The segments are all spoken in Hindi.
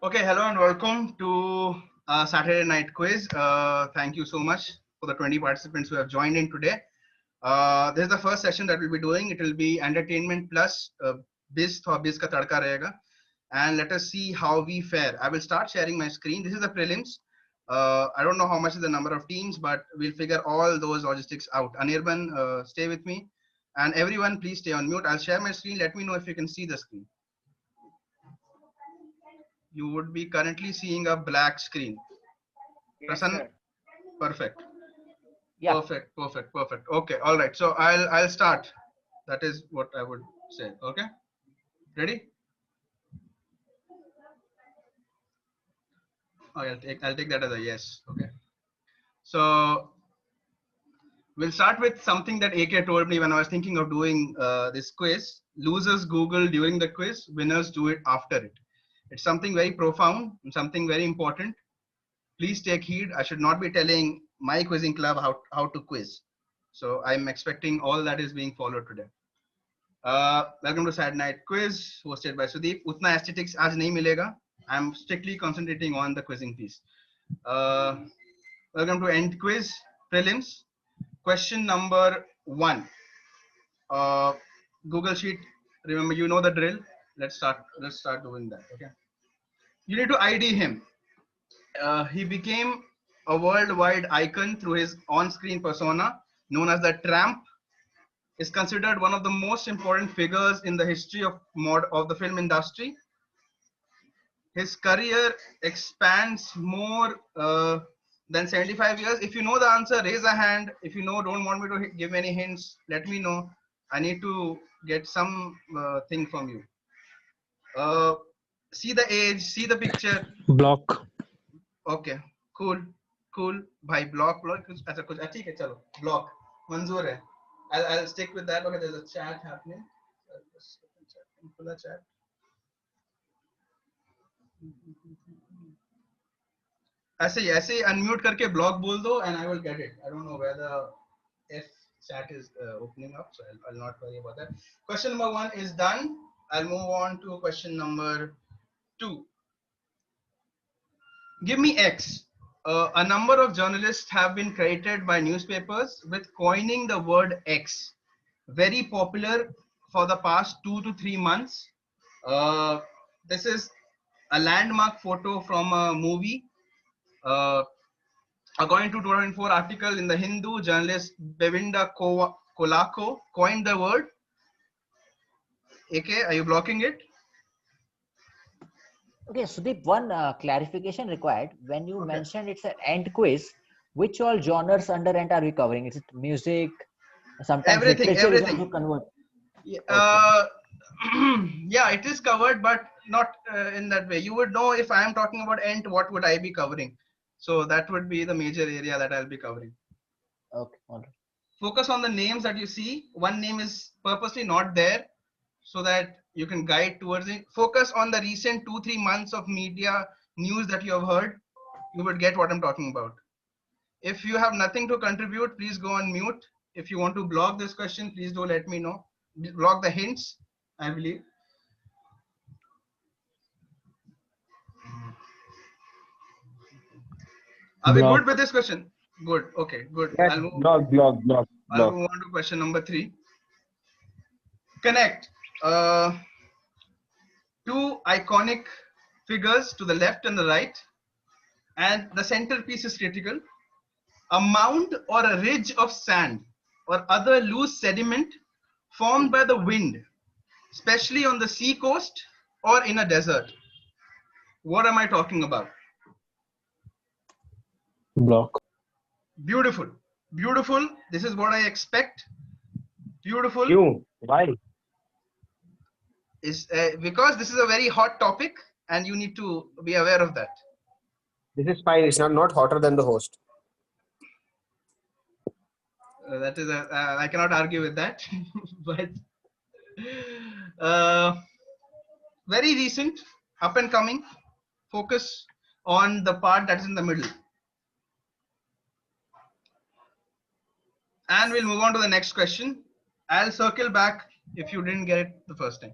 Okay, hello and welcome to Saturday night quiz. Thank you so much for the 20 participants who have joined in today. This is the first session that we'll be doing. It will be entertainment plus biz or biz ka tadka rahega. And let us see how we fare. I will start sharing my screen. This is the prelims. I don't know how much is the number of teams, but we'll figure all those logistics out. Anirban, stay with me. And everyone, please stay on mute. I'll share my screen. Let me know if you can see the screen. You would be currently seeing a black screen. Yes, Prasanna? sir. Perfect. Yeah. Perfect. Okay, all right. So I'll start. That is what I would say. Okay, ready? Oh, I'll take that as a yes. Okay. So we'll start with something that AK told me when I was thinking of doing this quiz. Losers Google during the quiz, winners do it after it. It's something very profound and something very important. Please take heed. I should not be telling my quizzing club how to quiz. So I'm expecting all that is being followed today. Welcome to Sad Night Quiz, hosted by Sudeep. Utna aesthetics आज नहीं मिलेगा. I'm strictly concentrating on the quizzing piece. Welcome to End Quiz Prelims. Question number 1. Google Sheet. Remember, you know the drill. Let's start doing that. Okay. You need to ID him. He became a worldwide icon through his on-screen persona, known as the Tramp. Is considered one of the most important figures in the history of the film industry. His career expands more than 75 years. If you know the answer, raise a hand. If you know, don't want me to give any hints, let me know. I need to get some thing from you. See the age, see the picture. Block. Okay, cool. Bhai, block. अच्छा कुछ ठीक है चलो block मंजूर है. I'll stick with that. Okay, there's a chat happening. Pull a chat. ऐसे ही unmute करके block बोल दो and I will get it. I don't know whether if chat is opening up, so I'll not worry about that. Question number 1 is done. I'll move on to question number 2. Give me X. A number of journalists have been credited by newspapers with coining the word X. Very popular for the past 2 to 3 months. This is a landmark photo from a movie. According to 2004 article in the Hindu, journalist Bevinda Kolako coined the word. AK, are you blocking it? Okay, Sudeep, one clarification required. When you Okay. mentioned it's an Ent quiz, which all genres under Ent are we covering? Is it music? Sometimes literature is also converted. Yeah, yeah, it is covered, but not in that way. You would know if I am talking about Ent, what would I be covering? So that would be the major area that I'll be covering. Okay, all right. Focus on the names that you see. One name is purposely not there so that you can guide towards it. Focus on the recent 2-3 months of media news that you have heard. You would get what I'm talking about. If you have nothing to contribute, please go on mute. If you want to block this question, please do let me know. Block the hints, I believe. Are we good with this question? Good. Okay, good. Yes, block. I'll move on to question number 3. Connect two iconic figures to the left and the right, and the centerpiece is critical. A mound or a ridge of sand or other loose sediment formed by the wind, especially on the sea coast or in a desert. What am I talking about? Block. Beautiful. This is what I expect. Beautiful. You? Why? Is because this is a very hot topic and you need to be aware of that. This is fine. It's not hotter than the host. That is I cannot argue with that. But very recent, up and coming. Focus on the part that is in the middle. And we'll move on to the next question. I'll circle back if you didn't get it the first time.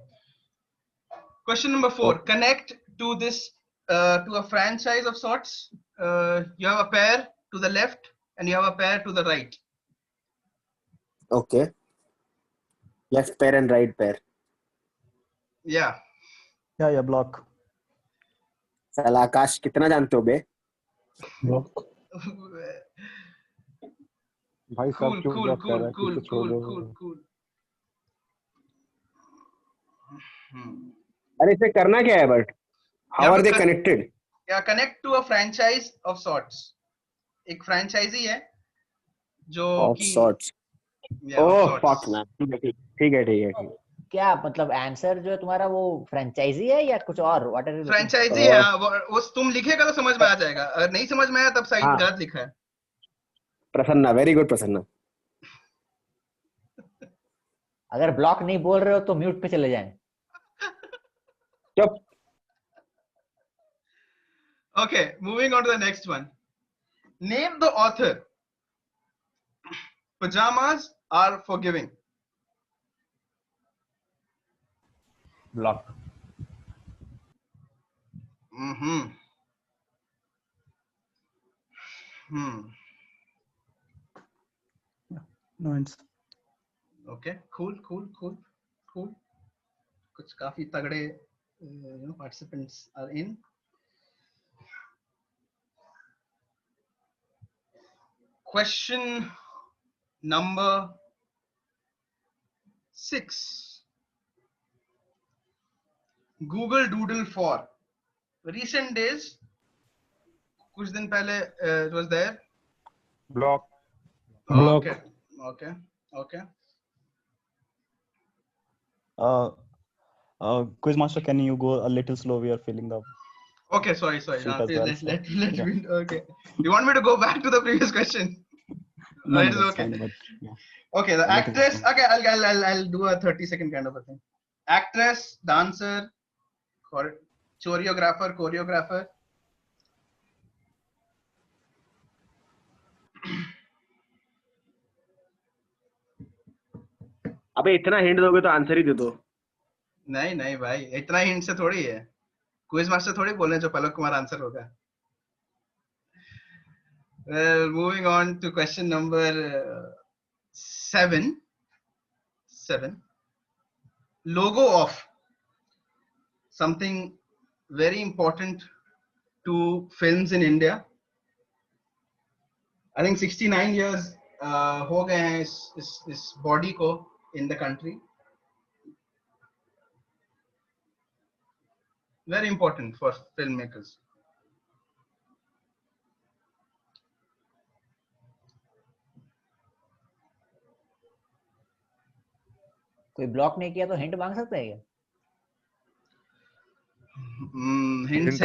Question number 4. Connect to this to a franchise of sorts. You have a pair to the left and you have a pair to the right. Okay. Left pair and right pair. Yeah. Yeah, block. साला आकाश कितना जानते हो बे? Block. भाई cool, सब क्यों cool, block कर cool, रहा है? cool, किसी को छोड़ cool, दो। cool, cool. अरे इसे करना क्या है but? How are they connected? Yeah, connect to a franchise of sorts. एक franchisee है जो Of कि sorts. yeah, of Oh sorts. fuck man. ठीक है. क्या मतलब आंसर जो है तुम्हारा वो फ्रेंचाइजी है या कुछ और? व्हाट आर यू फ्रेंचाइजी है वो तुम लिखेगा तो समझ में आ जाएगा, अगर नहीं समझ में आया तब साइड गलत लिखा है। Prasanna, very good Prasanna. अगर ब्लॉक नहीं बोल रहे हो तो म्यूट पे चले जाएं। चुप। Okay, moving on to the next one. Name the author. Pajamas are forgiving. Block. No answer. Okay, cool. कुछ काफी तगड़े participants are in. Question number 6. Google Doodle for recent days. कुछ दिन पहले it was there. Block. Okay. Quizmaster, can you go a little slow? We are filling up. Okay, sorry. Sheet as well, Let yeah. me. Okay. You want me to go back to the previous question? No, It is that's okay. fine, but, yeah. Okay, the Let it actress. happen. Okay, I'll do a 30-second kind of a thing. Actress, dancer, choreographer. अबे इतना हिंट दोगे तो आंसर ही दे दो। नहीं भाई, इतना हिंट से थोड़ी है। क्विज मास्टर थोड़ी बोल रहे हैं जो पलक कुमार आंसर होगा। Well, moving on to question number 7. Logo of something very important to films in India. I think 69 years हो गए हैं इस body को in the country. Very important for filmmakers. कोई ब्लॉक नहीं किया तो हिंट मांग सकते हैं क्या? Hints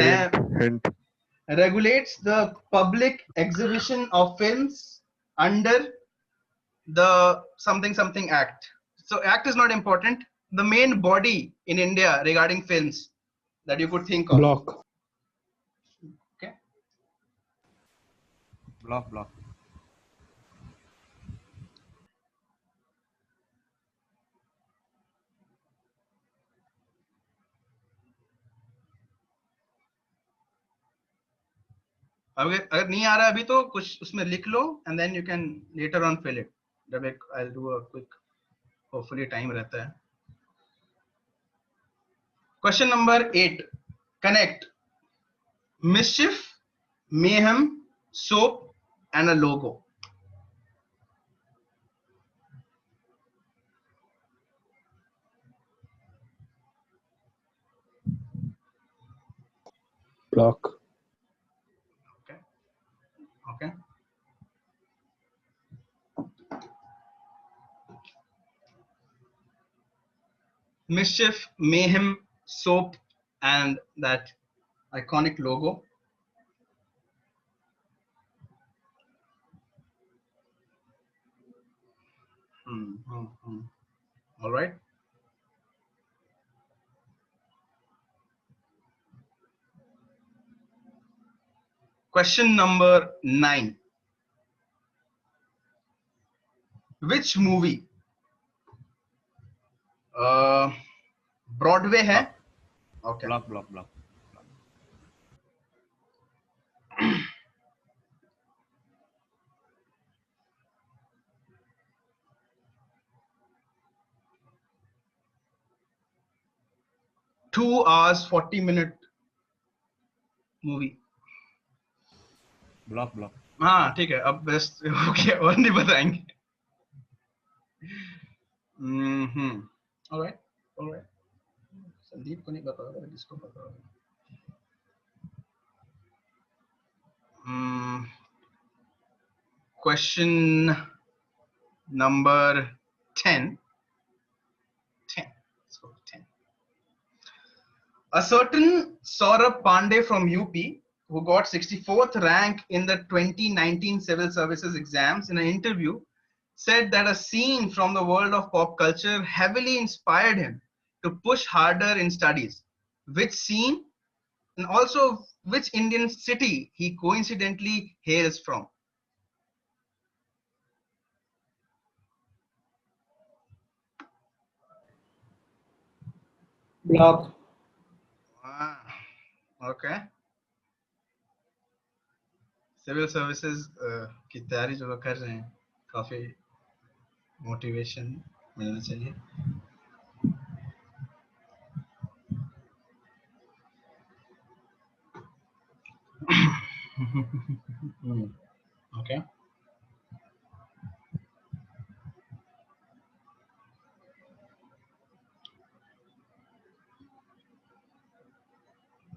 hint. Regulates the public exhibition of films under the something act. So act is not important. The main body in India regarding films that you could think of. Block. Okay. Block. अगर नहीं आ रहा अभी तो कुछ उसमें लिख लो and then you can later on fill it. जब एक I'll do a quick, hopefully time रहता है. Question number 8. Connect mischief, mayhem, soap and a logo. Block. Okay. Mischief, mayhem, soap and that iconic logo. All right. Question number 9. Which movie Broadway है? Okay. Block. 2 hours 40-minute movie. Block block हाँ ठीक है, अब बेस्ट ओके और नहीं बताएंगे. Alright alright. संदीप को नहीं पता होगा, किसको पता होगा. Question number 10. 10. Let's go 10. A certain Saurabh Pandey from UP, who got 64th rank in the 2019 civil services exams, in an interview said that a scene from the world of pop culture heavily inspired him to push harder in studies. Which scene, and also which Indian city he coincidentally hails from? Block. Okay. Civil services की तैयारी जो लोग कर रहे हैं, काफी मोटिवेशन मिलना चाहिए. Okay.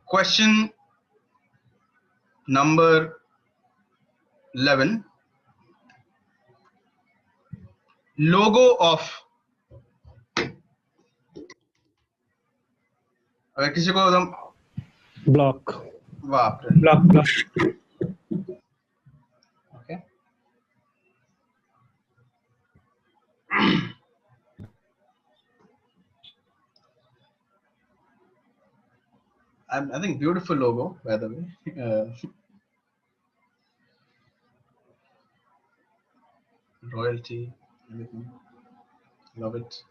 Question number 11. Logo of. अगर किसी को एकदम ब्लॉक. बाप रे. Block block. Okay. I think beautiful logo, by the way. Royalty, everything. Love it.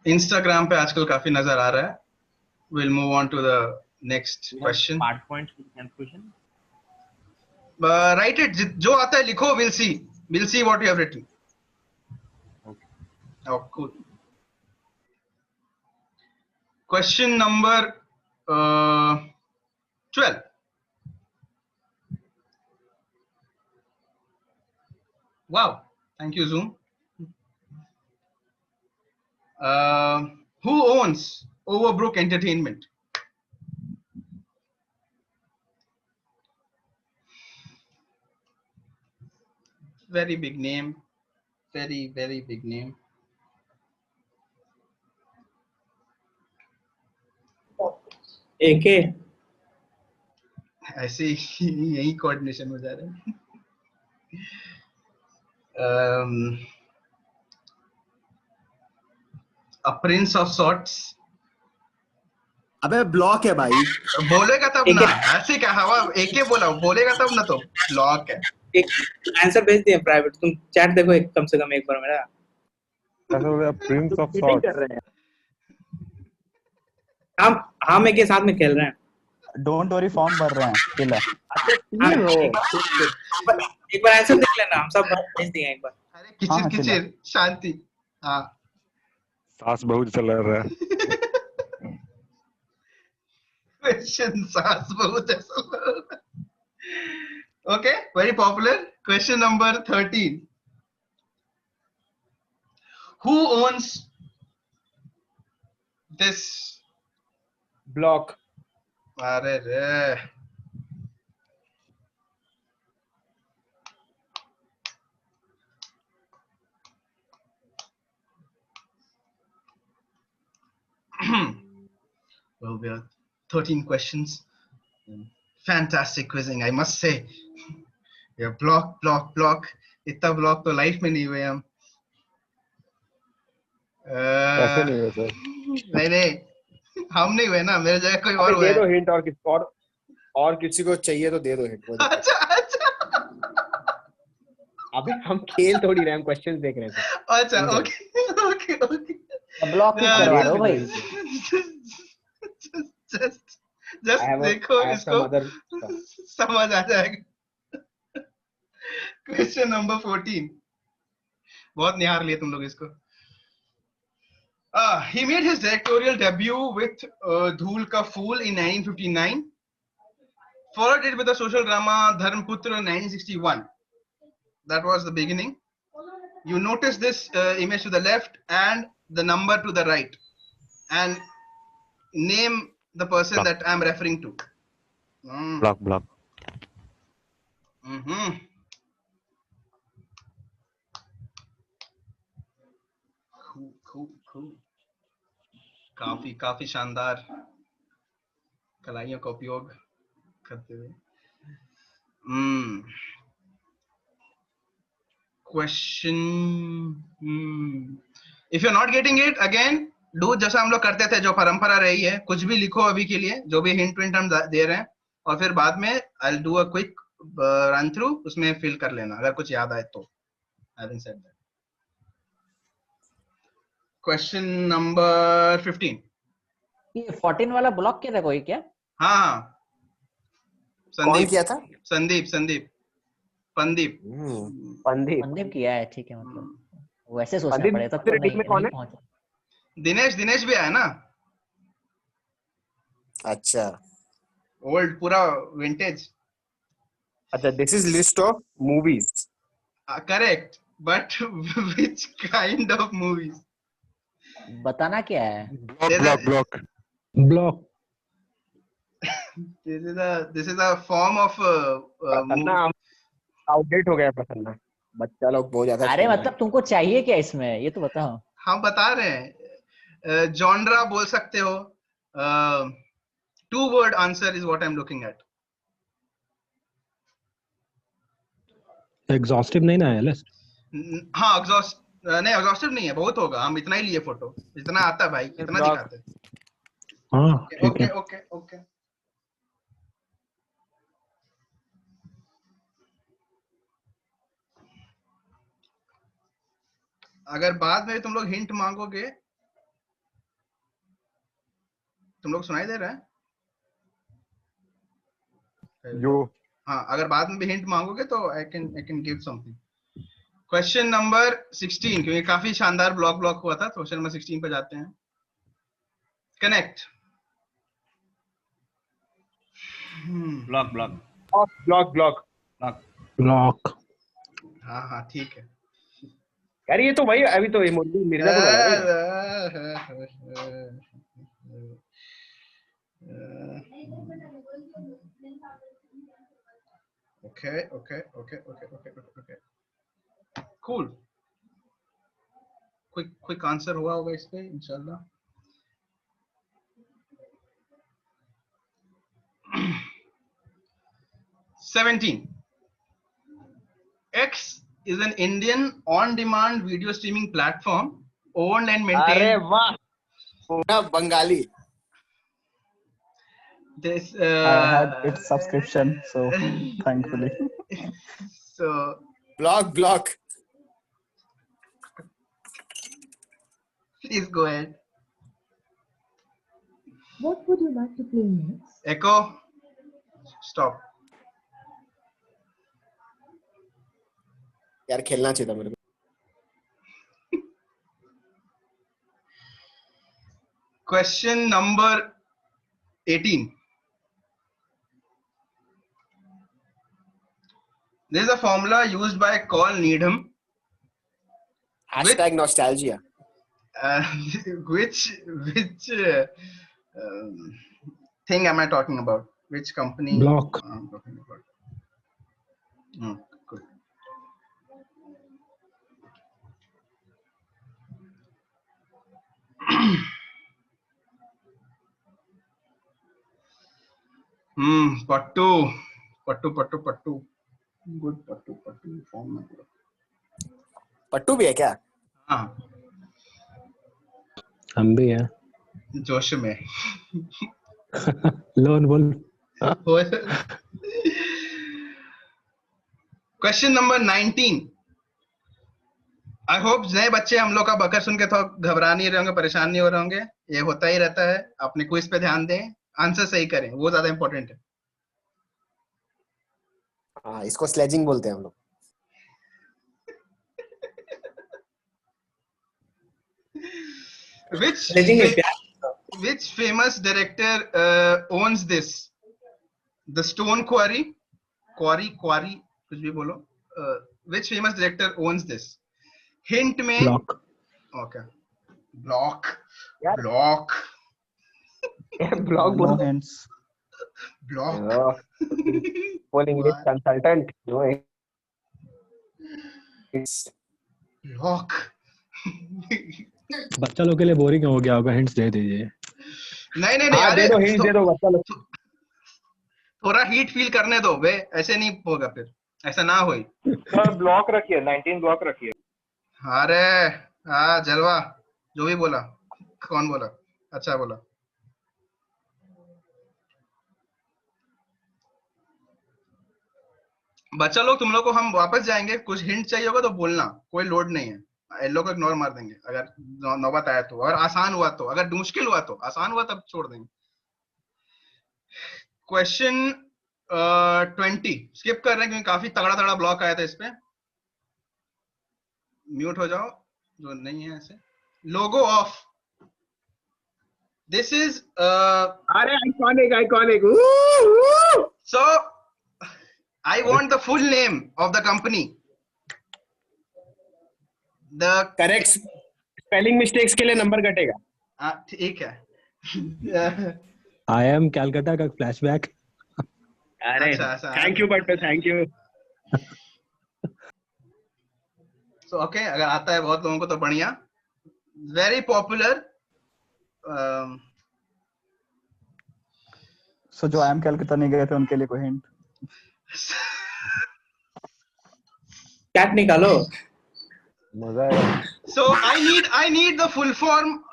Instagram पे आजकल काफी नजर आ रहा है. We'll move on to the next question. Part points with conclusion. Write it. जो आता है लिखो. We'll see. We'll see what you have written. Okay. Oh, cool. Question number 12. Wow. Thank you, Zoom. Who owns Overbrook Entertainment? Very big name. Very, very big name. AK. ऐसे यही कोऑर्डिनेशन हो जा रहा है. A prince of sorts. अबे ब्लॉक है भाई. बोलेगा तब ना. ऐसे क्या हवा एके बोला, बोलेगा तब ना. तो ब्लॉक है. एक आंसर भेज दिए प्राइवेट. तुम चैट देखो एक कम से कम एक बार मेरा. Prince of sorts. हम एक के साथ में खेल रहे हैं. डोंट वरी फॉर्म भर रहे हैं. चिल है. एक बार आंसर देख लेना. हम सब भेज दिए एक बार. अरे किचिर किचिर शांति. हाँ. सास बहुत चल रहा है. Question सास बहुत ऐसा. Okay, very popular. Question number 13. Who owns this? Block. अरे रे. Well, we have 13 questions. Fantastic quizzing, I must say. Yeah, block. इतना block तो life में नहीं हुए हम. ऐसे नहीं है सर. नहीं हम नहीं हुए ना. मेरे जगह कोई और हुआ दे है. दो हिंट. और किसी को चाहिए तो दे दो हिंट. अच्छा. अबे हम खेल थोड़ी रहे, हम क्वेश्चंस देख रहे थे. अच्छा ओके. ब्लॉक ही करवा दो भाई. just देखो इसको. समझ आ जाएगा। क्वेश्चन नंबर 14, बहुत निहार लिए तुम लोग इसको। He made his directorial debut with Dhool Ka Phool in 1959, followed it with the social drama Dharmputra in 1961. That was the beginning. You notice this image to the left and the number to the right, and name the person Block. that I'm referring to. Block. Cool. काफी शानदार कलाइयों का उपयोग करते हुए। Question, if you're not getting it, again do जैसा हम लोग करते थे, जो परंपरा रही है, कुछ भी लिखो अभी के लिए, जो भी हिंट हम दे रहे हैं, और फिर बाद में I'll do a quick run through, उसमें फिल कर लेना अगर कुछ याद आए तो। Having said that, question number 15। ये 14 वाला ब्लॉक किया था कोई क्या? हाँ, कौन किया था? संदीप पंदीप पंदीप किया है, ठीक है। मतलब वैसे सोचना पड़ेगा तब तो नहीं पहुंचा। दिनेश भी आया ना। अच्छा, ओल्ड पूरा विंटेज। अच्छा, this is list of movies. Correct, but which kind of movies? बताना क्या है? Block. This is a form of outdate हो गया प्रसन्ना, बच्चा लोग बहुत ज्यादा। अरे मतलब तुमको चाहिए क्या इसमें, ये तो बताओ। हम बता रहे हैं, जॉनरा बोल सकते हो। 2-word answer is what I am looking at. Exhaustive नहीं ना है लिस्ट? हाँ, एग्जॉस्टिव नहीं है, बहुत होगा। हम इतना ही लिए फोटो, इतना आता है भाई, इतना दिखाते। हाँ, ठीक है। ओके। अगर बाद में तुम लोग हिंट मांगोगे, तुम लोग सुनाई दे रहा है? जो हाँ, अगर बाद में भी हिंट मांगोगे तो I can give something. Question number 16, क्योंकि काफी शानदार ब्लॉक हुआ था, तो क्वेश्चन नंबर 16 पे जाते हैं। कनेक्ट। ब्लॉक। हाँ, ठीक है यार, ये तो भाई अभी तो इमोजी मिर्जा को लगा। ओके। कूल। क्विक आंसर हुआ होगा इस पे इंशाल्लाह। X is an Indian on-demand video streaming platform owned and maintained. अरे वाह, पूरा Bengali. This I had its subscription, so thankfully. So block. please go ahead. What would you like to play next? Echo. Stop. यार खेलना चाहिए था मेरे को। Question number 18. There is a formula used by Carl Needham. Hashtag nostalgia. Which thing am I talking about? Which company? Block. I'm talking about. Good. Pattu. Good Pattu form में पूरा। पट्टू भी है क्या? हाँ, हम भी हैं। जोश में। Lone wolf. Question number 19। I hope नए बच्चे हम लोग का बकर सुन के तो घबरा नहीं रहे होंगे, परेशान नहीं हो रहे होंगे। ये होता ही रहता है। अपने क्विज पे ध्यान दें, आंसर सही करें, वो ज्यादा इंपॉर्टेंट है। हाँ, इसको स्लेजिंग बोलते हैं हम लोग. Which famous director owns this? The Stone Quarry, Quarry, कुछ भी बोलो. Which famous director owns this? Hint में. Block. Okay. Block. यार. Block. ब्लॉग No बोल. hints. Block. Full English consultant जो है. Block. बच्चा लोग के लिए बोरिंग हो गया होगा, हिंट्स दे दीजिए. नहीं हाँ, अरे दे दो हिंट, दे दो बच्चा लोग. थोड़ा हीट फील करने दो बे, ऐसे नहीं होगा फिर, ऐसा ना होई. सर ब्लॉक रखिए, 19 ब्लॉक रखिए. अरे हाँ जलवा, जो भी बोला. कौन बोला? अच्छा बोला. बच्चा लोग, तुम लोग को हम वापस जाएंगे. कुछ हिंट चाहिए होगा तो बोलना, कोई लोड नहीं है. इन लोग को इग्नोर मार देंगे अगर नौबत आया तो. अगर आसान हुआ तो, अगर मुश्किल हुआ तो. आसान हुआ तब छोड़ देंगे. क्वेश्चन 20 स्किप कर रहे हैं क्योंकि काफी तगड़ा ब्लॉक आया था इस पे. म्यूट हो जाओ जो नहीं है ऐसे. लोगो ऑफ दिस इज अरे iconic. So I want the full name of the company. The correct spelling mistakes के लिए नंबर कटेगा. ठीक है. I am Calcutta का फ्लैशबैक. अरे thank you but thank you. So okay, अगर आता है बहुत लोगों को तो बढ़िया. Very popular. So जो I am Calcutta नहीं गए थे उनके लिए कोई hint. चैट निकालो. मजा है. So I need the full form.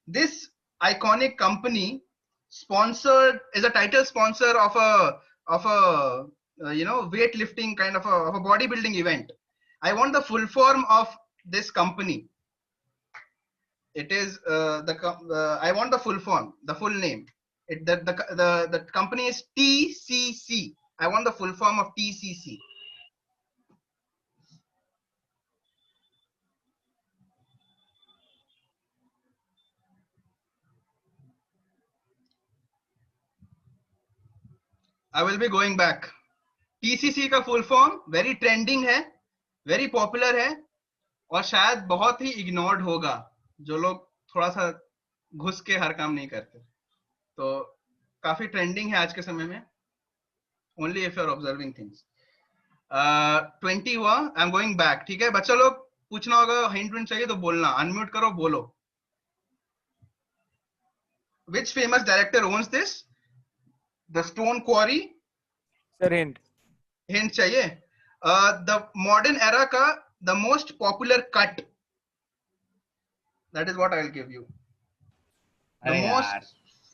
This iconic company sponsored is a title sponsor of a weightlifting kind of a bodybuilding event. I want the full form of this company. It is I want the full form, the full name. The company is TCC. I want the full form of TCC. I will be going back. TCC का full form very trending है, very popular है, और शायद बहुत ही ignored होगा जो लोग थोड़ा सा घुस के हर काम नहीं करते. तो काफी ट्रेंडिंग है आज के समय में. Only if you are observing things. 20 हुआ. I am going back. ठीक है बच्चा लोग, पूछना होगा, हिंट चाहिए तो बोलना. अनम्यूट करो, बोलो. Which famous director owns this? The Stone Quarry. Sir, hint. Hint चाहिए. The modern era का the most popular cut. That is what I will give you. The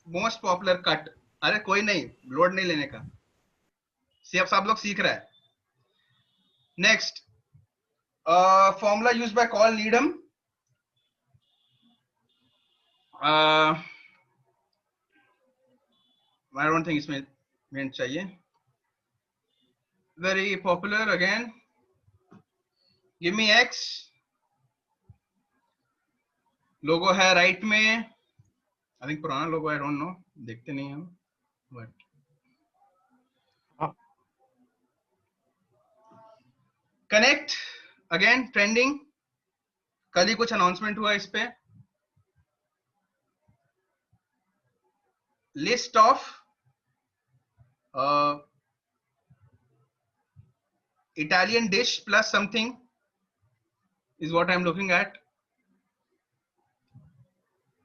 most popular cut. अरे कोई नहीं, लोड नहीं लेने का. सब लोग सीख रहा है. Next, formula used by Carl Needham. I don't think इसमें hint चाहिए. Very popular again. Give me X. लोगो है राइट में. I think पुराना लोगो, I don't know, देखते नहीं हम. But Connect again trending. कल ही कुछ अनाउंसमेंट हुआ इस पे. List of Italian dish plus something is what I am looking at.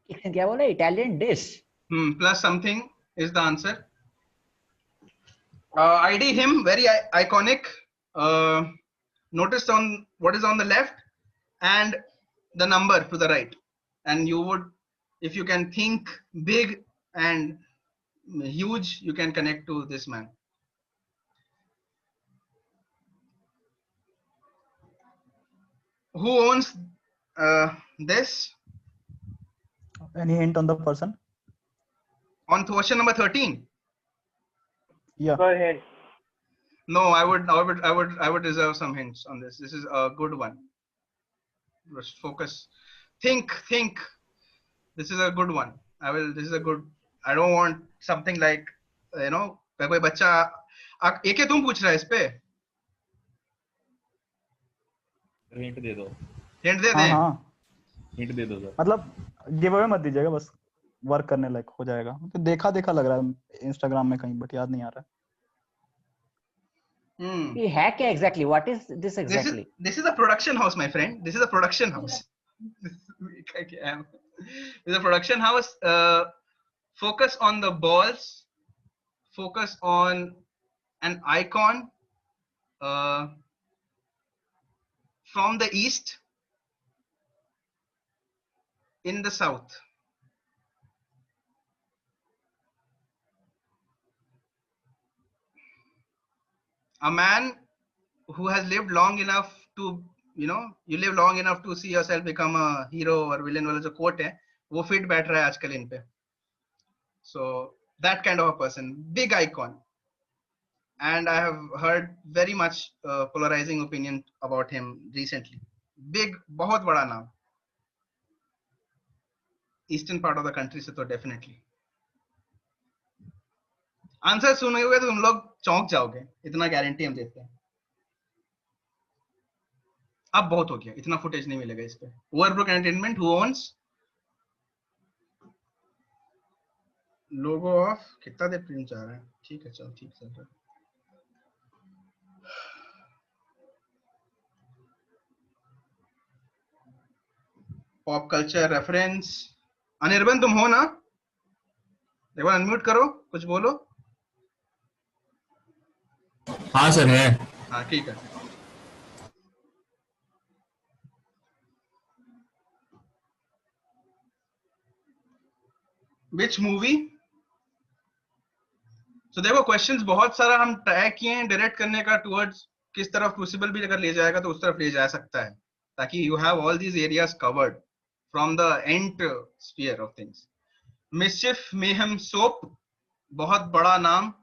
क्या बोला? Italian dish. Plus something is the answer. ID him, very iconic. Notice on what is on the left and the number to the right, and you would, if you can think big and huge, you can connect to this man. Who owns this? Any hint on the person? On question number 13. Yeah. Sir hint. No, I would reserve some hints on this. This is a good one. Just focus. Think. This is a good one. This is a good. I don't want something like, you know, कोई बच्चा एक तुम पूछ रहा है इस पे. हिंट दे दो. हिंट दे दें. हाँ हिंट दे दो सर. मतलब गिव अवे मत दीजिएगा, बस वर्क करने लायक हो जाएगा. तो देखा लग रहा है इंस्टाग्राम में कहीं, बट याद नहीं आ रहा. ये है क्या exactly? What is this exactly? This is a production house, my friend. This is a production house. This is a production house. Focus on the balls. Focus on an icon from the east in the south. A man who has lived long enough to, you know, you live long enough to see yourself become a hero or villain वाला जो quote है, वो fit बैठ रहा है आजकल इन पे. So that kind of a person, big icon. And I have heard very much polarizing opinion about him recently. Big, बहुत बड़ा नाम. Eastern part of the country से तो definitely. आंसर सुनोगे तो तुम लोग चौंक जाओगे, इतना गारंटी हम देते हैं. अब बहुत हो गया, इतना फुटेज नहीं मिलेगा इस पे. Overbrook Entertainment who owns logo of, कितना देर प्रिंट जा रहा है. ठीक है, चलो ठीक चल रहा है. Pop culture reference. अनिर्बन तुम हो ना? एक बार अनम्यूट करो, कुछ बोलो. हाँ सर है. हाँ ठीक है. Which movie? So देखो क्वेश्चंस बहुत सारा हम ट्राई किए हैं डायरेक्ट करने का टुवर्ड्स किस तरफ क्रूसिबल भी अगर ले जाएगा तो उस तरफ ले जा सकता है, ताकि you have all these areas covered from the end sphere of things. Mischief mayhem soap, बहुत बड़ा नाम.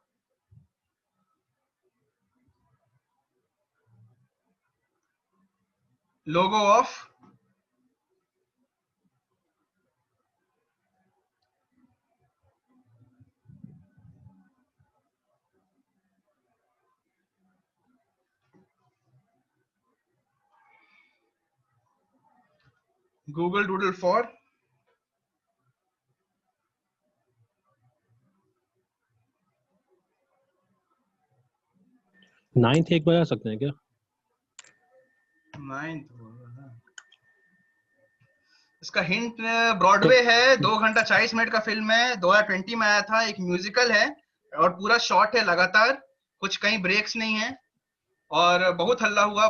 Logo of Google Doodle for ninth एक बजा सकते हैं क्या? नाइन्थ. इसका हिंट ब्रॉडवे है, 2 घंटा 40 मिनट का फिल्म है, 2020 में आया था. एक म्यूजिकल है और पूरा शॉर्ट है लगातार, कुछ कहीं ब्रेक्स नहीं है. और बहुत हल्ला हुआ,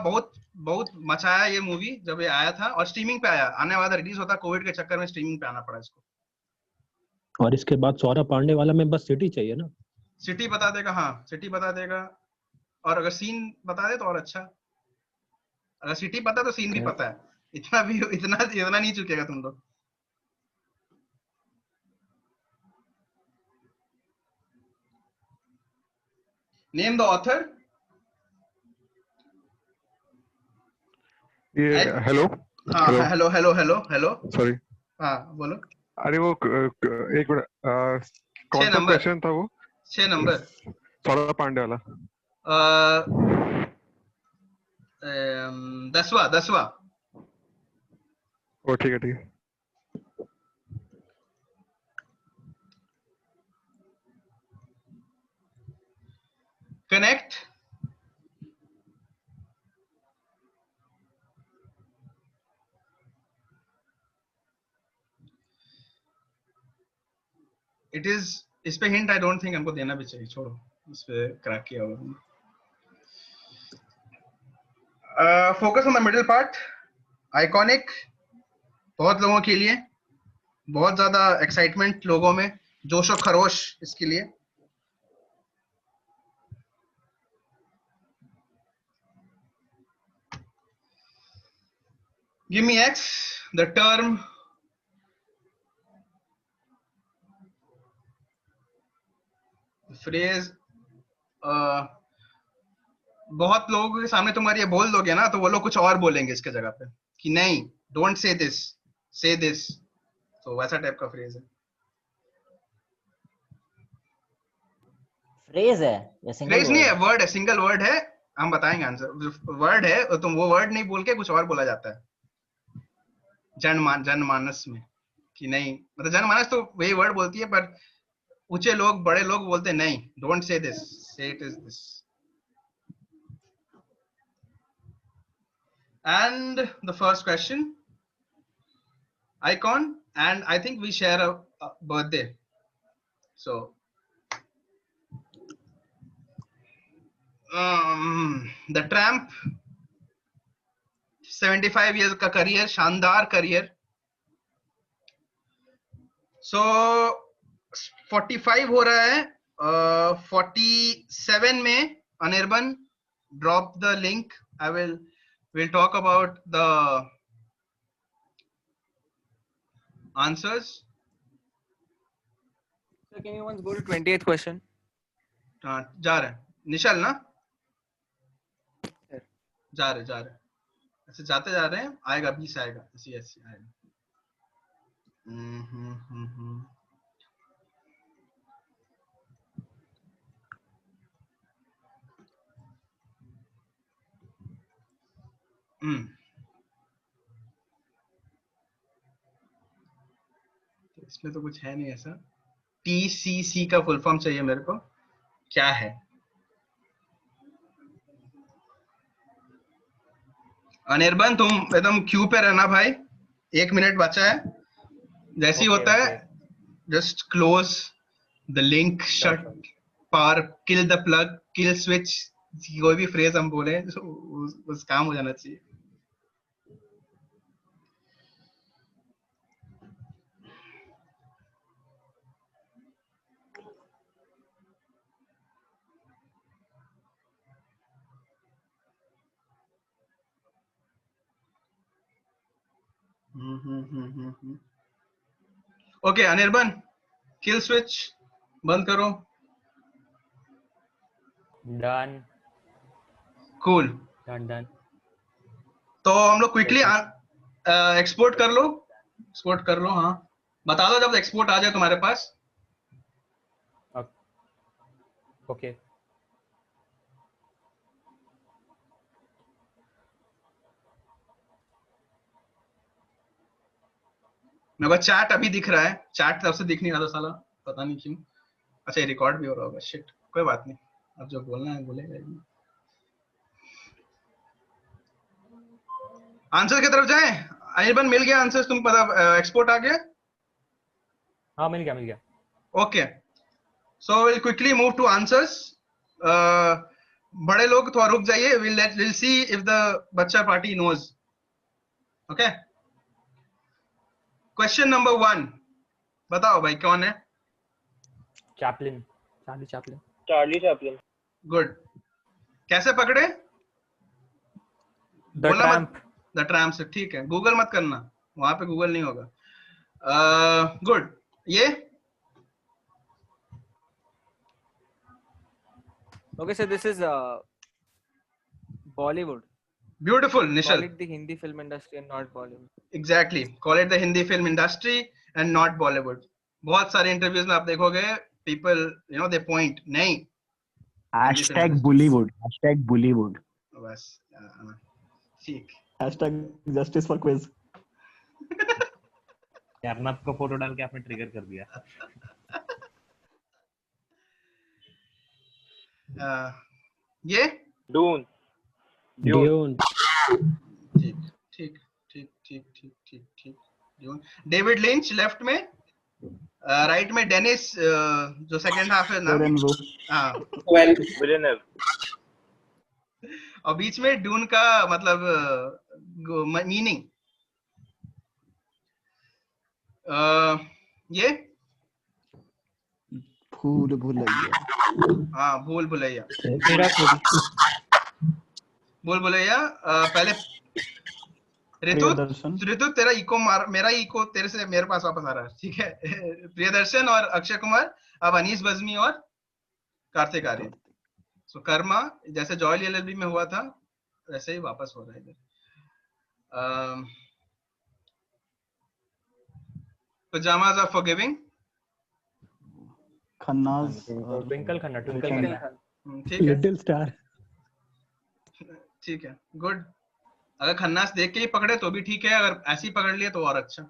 बहुत मचाया ये मूवी जब ये आया था. और स्ट्रीमिंग पे आया, आने वाला रिलीज होता, कोविड के चक्कर में स्ट्रीमिंग पे आना पड़ा इसको. और इसके बाद सौरभ पांडे वाला में बस सिटी चाहिए ना? सिटी बता देगा. हाँ सिटी बता देगा, और अगर सीन बता दे तो और अच्छा. अगर सिटी पता तो सीन भी पता है. इतना नहीं चुकेगा तुम लोग. Name the author. ये हेलो. हाँ hello hello hello hello. Sorry. हाँ बोलो. अरे वो एक मिनट, कौन सा क्वेश्चन था वो? 6 नंबर. सौरभ पांडे वाला. 10वां. ओ ठीक है ठीक है. कनेक्ट. इट इज, इस पे हिंट आई डोंट थिंक हमको देना भी चाहिए, छोड़ो. इस पे क्रैक किया होगा. Focus on the middle part. Iconic, बहुत लोगों के लिए, बहुत ज्यादा एक्साइटमेंट लोगों में, जोश और खरोश इसके लिए. Give me x. The term phrase बहुत लोगों के सामने तुम अगर ये बोल दोगे ना तो वो लोग कुछ और बोलेंगे इसके जगह पे कि नहीं, डोंट से दिस, से दिस। तो वैसा टाइप का फ्रेज है। फ्रेज है या सिंगल फ्रेज नहीं है, वर्ड? वर्ड है, सिंगल वर्ड है। हम बताएंगे आंसर। वर्ड है और तुम वो वर्ड नहीं बोल के कुछ और बोला जाता है जनमानस में कि नहीं, मतलब जनमानस तो वही वर्ड बोलती है, पर ऊंचे लोग, बड़े लोग बोलते हैं नहीं, डोंट से दिस, से it is this. And the first question, icon, and I think we share a birthday. So, the Tramp, 75 years का career, शानदार career. So, 45 हो रहा है, 47 में Anirban, drop the link. We'll talk about the answers. So can you once go to 28th question? जा रहे हैं निशल ना, जा रहे ऐसे जाते जा रहे हैं, आएगा 20 आएगा, ऐसे ऐसे आएगा। इसमें तो कुछ है नहीं ऐसा। TCC का फुल फॉर्म चाहिए मेरे को, क्या है? अनिर्बन तुम एकदम क्यू पे रहना भाई, 1 मिनट बचा है। जैसे ही होता है just close the link, shut, पार, kill the plug, kill switch, कोई भी फ्रेज हम बोले उस काम हो जाना चाहिए। ओके अनिर्बन, किल स्विच बंद करो। डन। कूल। डन। तो हम लोग क्विकली एक्सपोर्ट कर लो। हाँ बता दो जब एक्सपोर्ट आ जाए तुम्हारे पास। ओके मेरे को चैट अभी दिख रहा है, चैट तरफ से दिख नहीं रहा था साला, पता नहीं क्यों। अच्छा ये रिकॉर्ड भी हो रहा होगा, शिट, कोई बात नहीं, अब जो बोलना है बोलेगा। आंसर की तरफ जाएं। अनिर्बन मिल गया आंसर, तुम पता एक्सपोर्ट आ गया? हाँ मिल गया। Okay so will quickly move to answers. बड़े लोग थोड़ा रुक जाइए, विल सी इफ द बच्चा party knows. Okay question number 1, बताओ भाई कौन है? Charlie Chaplin. गुड। कैसे पकड़े? द ट्रैम्प से, ठीक है। गूगल मत करना, वहां पे गूगल नहीं होगा। गुड। ये Okay, so this is Bollywood. Beautiful, Nishal. Call it the Hindi film industry and not Bollywood. Exactly. Call it the Hindi film industry and not Bollywood. बहुत सारे इंटरव्यूज में आप देखोगे people, you know, they point नहीं। #Bollywood. #Bollywood. बस ठीक। #justice for quiz. अर्नब का फोटो डाल के आपने ट्रिगर कर दिया। ये डून। ठीक। डेविड लिंच लेफ्ट में, राइट में डेनिस, जो सेकंड हाफ है ना, विलेनेव। और बीच में डून का मतलब मीनिंग। ये भूल भुलैया। हाँ भूल भुलैया। पहले ऋतु तेरा इको मेरा इको तेरे से मेरे पास वापस आ रहा है, ठीक है। प्रियदर्शन और अक्षय कुमार, अब अनीस बज्मी और कार्तिक आर्यन। सो कर्मा जैसे जॉयल एलएलबी में हुआ था वैसे ही वापस हो रहा है इधर. Pajamas are forgiving. Khanna's Twinkle Khanna ठीक है. Little star. ठीक है, गुड. अगर खन्नास देख के ही पकड़े तो भी ठीक है, अगर ऐसे ही पकड़ लिए तो और अच्छा.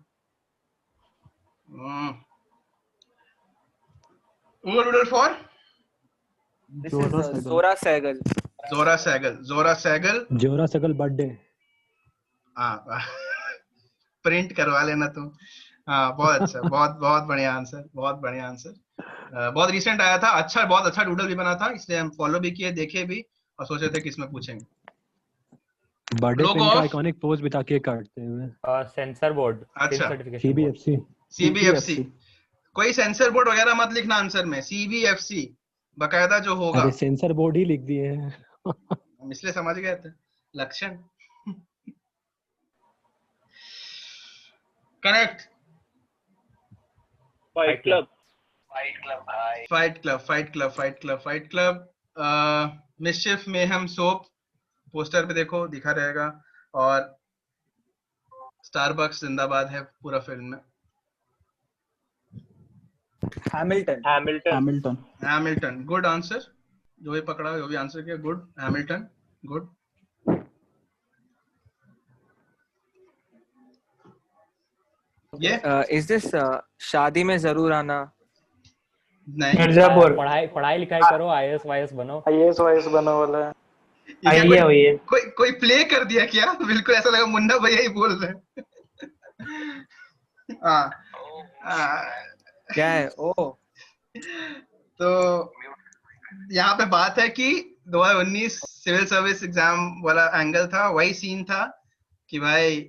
Overruled for This is Zora Sehgal. Zora Sehgal. Zora Sehgal. जोरा सकल बर्थडे. हाँ प्रिंट करवा लेना तुम. हाँ बहुत अच्छा, बहुत बहुत बढ़िया आंसर, बहुत बढ़िया आंसर. बहुत रिसेंट आया था, अच्छा, बहुत अच्छा डूडल भी बना था, इसलिए हम फॉलो भी किए, देखे भी और सोचे थे किसमें पूछेंगे. बर्थडे पे इनका आइकॉनिक पोज बिता के काटते हुए. Sensor board. अच्छा. सीबीएफसी. सीबीएफसी. कोई सेंसर बोर्ड वगैरह मत लिखना आंसर में, सीबीएफसी बकायदा जो होगा. अरे सेंसर बोर्ड ही लिख दिए हैं. हम इसलिए समझ गए थे. लक्षण. Correct. Fight club. Fight club. Fight club. Fight club. Fight club. Mischief mayhem soap poster पे देखो दिखा रहेगा, और स्टारबक्स जिंदाबाद है पूरा फिल्म में. हैमिल्टन. Good answer. जो भी पकड़ा वो भी आंसर किया. गुड. हैमिल्टन. गुड. ये Is this शादी में जरूर आना? नहीं. मिर्जापुर. पढ़ाई लिखाई करो, आईएएस वाईएस बनो. वाला है. कोई प्ले कर दिया क्या? बिल्कुल ऐसा लगा मुन्ना भैया ही बोल रहे हैं. क्या है? ओ तो यहाँ पे बात है कि 2019 सिविल सर्विस एग्जाम वाला एंगल था, वही सीन था कि भाई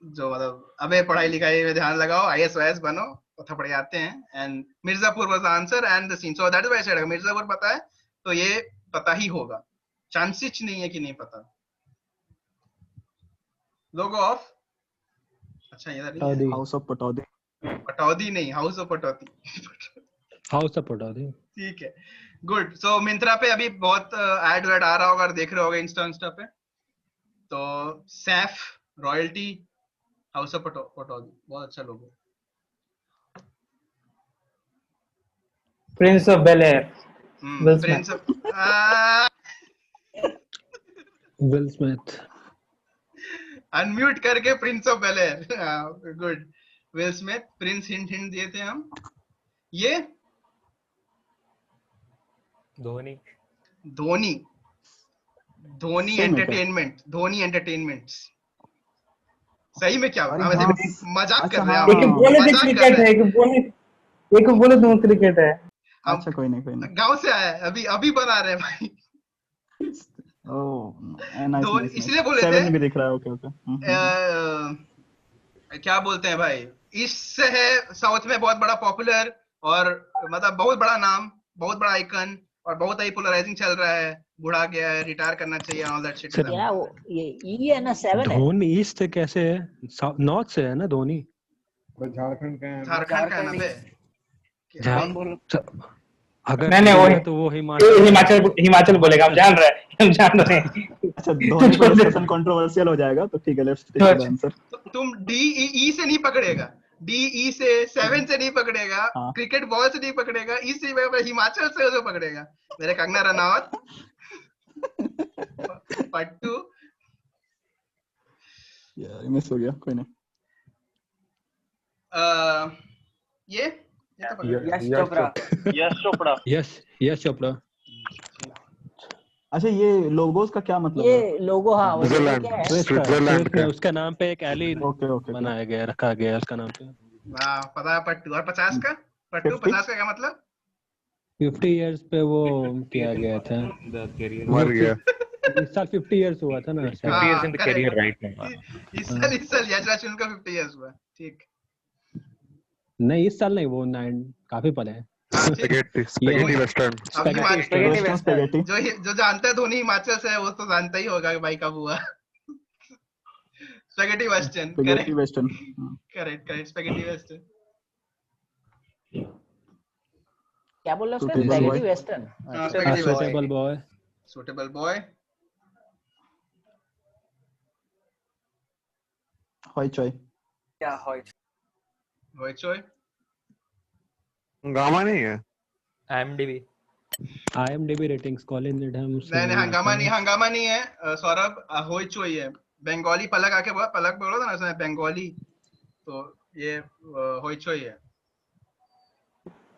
जो मतलब अबे पढ़ाई लिखाई में ध्यान लगाओ, आईएएस वाईएएस बनो, थपड़े आते हैं. And Mirzapur was the answer and the scene. So that is why I said Mirzapur पता है तो ये पता ही होगा. चांसेस नहीं है कि नहीं पता. Logo of. अच्छा ये हाउस ऑफ पटौदी. पटौदी नहीं, house of Pataudi. House of Pataudi. ठीक है, गुड. सो मिंत्रा पे अभी बहुत एड वेड आ रहा होगा, देख रहे होगे इंस्टा पे. तो Saif royalty house of Pataudi बहुत अच्छा logo. Prince of Bel Air. Prince of Will Smith. Unmute करके prince of Bel Air. Good. Will Smith. Prince hint दिए थे हम. ये धोनी एंटरटेनमेंट. धोनी एंटरटेनमेंट. सही में क्या हुआ? मजाक कर रहे हैं. एक बोले तो क्रिकेट है, एक बोले तो क्रिकेट है. अच्छा कोई नहीं. गांव से आया है, अभी बना रहे हैं भाई. ओह इसलिए बोले थे. 7 भी दिख रहा है. ओके. क्या बोलते हैं भाई, ईस्ट से है, साउथ में बहुत बड़ा पॉपुलर और मतलब बहुत बड़ा नाम, बहुत बड़ा आइकन, और बहुत ही पोलराइजिंग चल रहा है. बूढ़ा गया है, रिटायर करना चाहिए, ऑल दैट शिट. क्या वो ये ई है ना 7 है. धोनी ईस्ट से कैसे है? नॉर्थ से है ना धोनी. झारखंड का है. झारखंड का है ना बे. अगर नहीं वो तो वो हिमाचल बोलेगा. हम जान रहे हैं. अच्छा धोनी का डिस्कशन कंट्रोवर्शियल हो जाएगा तो ठीक है. Let's take the answer. तुम डी ई से नहीं पकड़ेगा, डी ई से 7 से नहीं पकड़ेगा, क्रिकेट बॉल से नहीं पकड़ेगा, ई से हिमाचल से जो पकड़ेगा मेरे कंगना रनावत. पट्टू. यार मिस हो गया. कोई नहीं. ये यश चोपड़ा. अच्छा ये लोगोस का क्या मतलब ये है? लोगो. हाँ स्विट्जरलैंड का. उसका नाम पे एक एली बनाया गया, रखा गया उसका नाम पे. वाह, पता है. पट्टू. और 50 का? पट्टू 50 का क्या मतलब? 50 इयर्स पे वो किया गया था. मर गया. इस साल 50 इयर्स हुआ था ना. 50 years in the career right now. इस साल यशराज का 50 इयर्स हुआ. ठीक. नहीं इस साल नहीं, वो 9 काफी पहले है. Spaghetti western. जो जानता है धोनी हिमाचल से है वो तो जानता ही होगा कि भाई कब हुआ. Spaghetti western. Correct. Spaghetti western. क्या बोल रहे हो उसका? Suitable spaghetti boy. Western. spaghetti boy. suitable boy. Suitable boy. Hoi choi. क्या हॉय Hoi choy. गामा नहीं है? IMDb. IMDb ratings Colin Needham से नहीं आता है। हंगामा नहीं है सौरभ, होई चोई है। बंगाली पलक आके बोला, पलक बोला था ना उसने बंगाली, तो ये होई चोई है।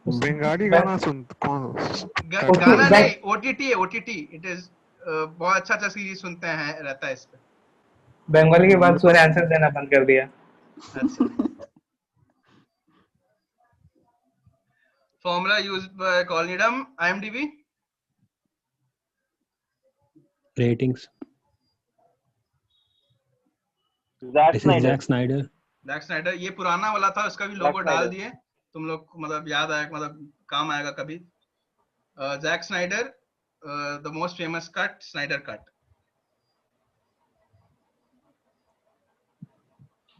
बंगाली गाना सुन कौन? गाना नहीं, OTT है, OTT। इट इज बहुत अच्छा सीरीज सुनते हैं रहता है इस पे। बंगाली के बाद सूर्य आंसर देना बंद कर दिया। अच्छा। Formula used by Colin Needham, IMDb. ratings. Zack This is Snyder. Zack Snyder. Zack Snyder, ये पुराना वाला था, उसका भी लोगो Zack डाल Snyder. दिए। तुम लोग मतलब याद आएगा, मतलब काम आएगा कभी। Zack Snyder, the most famous cut, Snyder cut.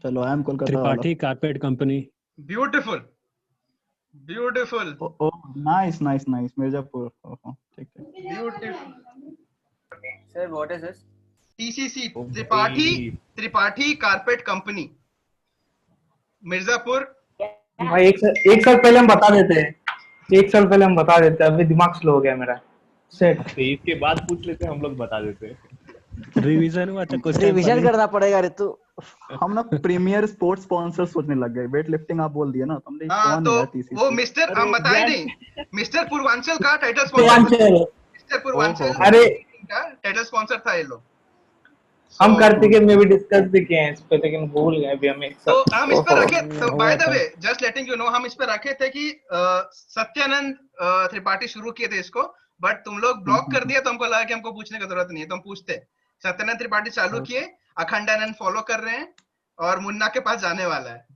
चलो आई एम कोलकाता वाला। Tripathi Carpet Company. Beautiful, beautiful, ओ नाइस नाइस नाइस मिर्जापुर। ओहो ठीक है। beautiful. Sir what is this? TCC, Tripathi carpet company, Mirzapur. भाई एक साल पहले हम बता देते हैं, अभी दिमाग स्लो हो गया मेरा। सेट इसके बाद पूछ लेते हैं, हम लोग बता देते हैं। रिवीजन हुआ था कुछ टाइम रिवीजन पहले। करना पड़ेगा ऋतु। हम ना प्रीमियर स्पोर्ट्स स्पॉन्सर सोचने लग गए। वेट लिफ्टिंग आप बोल दिया ना, तो हमने हाँ, कौन तो है TCC? वो मिस्टर, हम बताए नहीं, मिस्टर पूर्वांचल का title sponsor, Purvanchal. Mister Purvanchal अरे का टाइटल स्पॉन्सर था ये लोग। हम कार्तिक में भी डिस्कस भी किए हैं इस पे, लेकिन भूल गए अभी हम एक तो साथ। हम इस पे रखे, तो हुआ बाय द था। वे जस्ट लेटिंग यू नो, हम इस पे रखे थे कि सत्यानंद त्रिपाठी शुरू किए थे इसको, बट तुम लोग ब्लॉक कर दिया, तो हमको लगा कि हमको पूछने की जरूरत नहीं है, तो हम पूछते। सत्यानंद त्रिपाठी चालू किए, अखंडानंद फॉलो कर रहे हैं, और मुन्ना के पास जाने वाला है।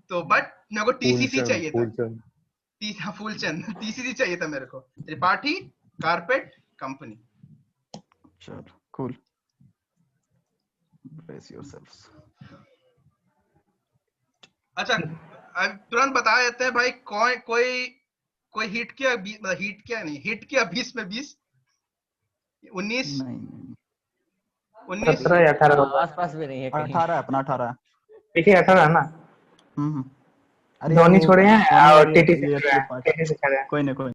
तो बट मेरे को TCC चाहिए था, फूलचंद TCC चाहिए था मेरे को, त्रिपाठी कारपेट कंपनी। चलो कूल, ब्रेस योरसेल्व्स। अच्छा, अब तुरंत बता देते हैं भाई, कोई हिट किया, हिट किया नहीं, हिट किया 20 में 20, 19 नहीं 19 17 या 18 होगा। आसपास भी नहीं है कहीं। 18 अपना 18। देखिए 18 है ना। अरे धोनी वो छोड़े हैं सोनी और और TT ये त्रिपाठी। से खेले हैं। कोई नहीं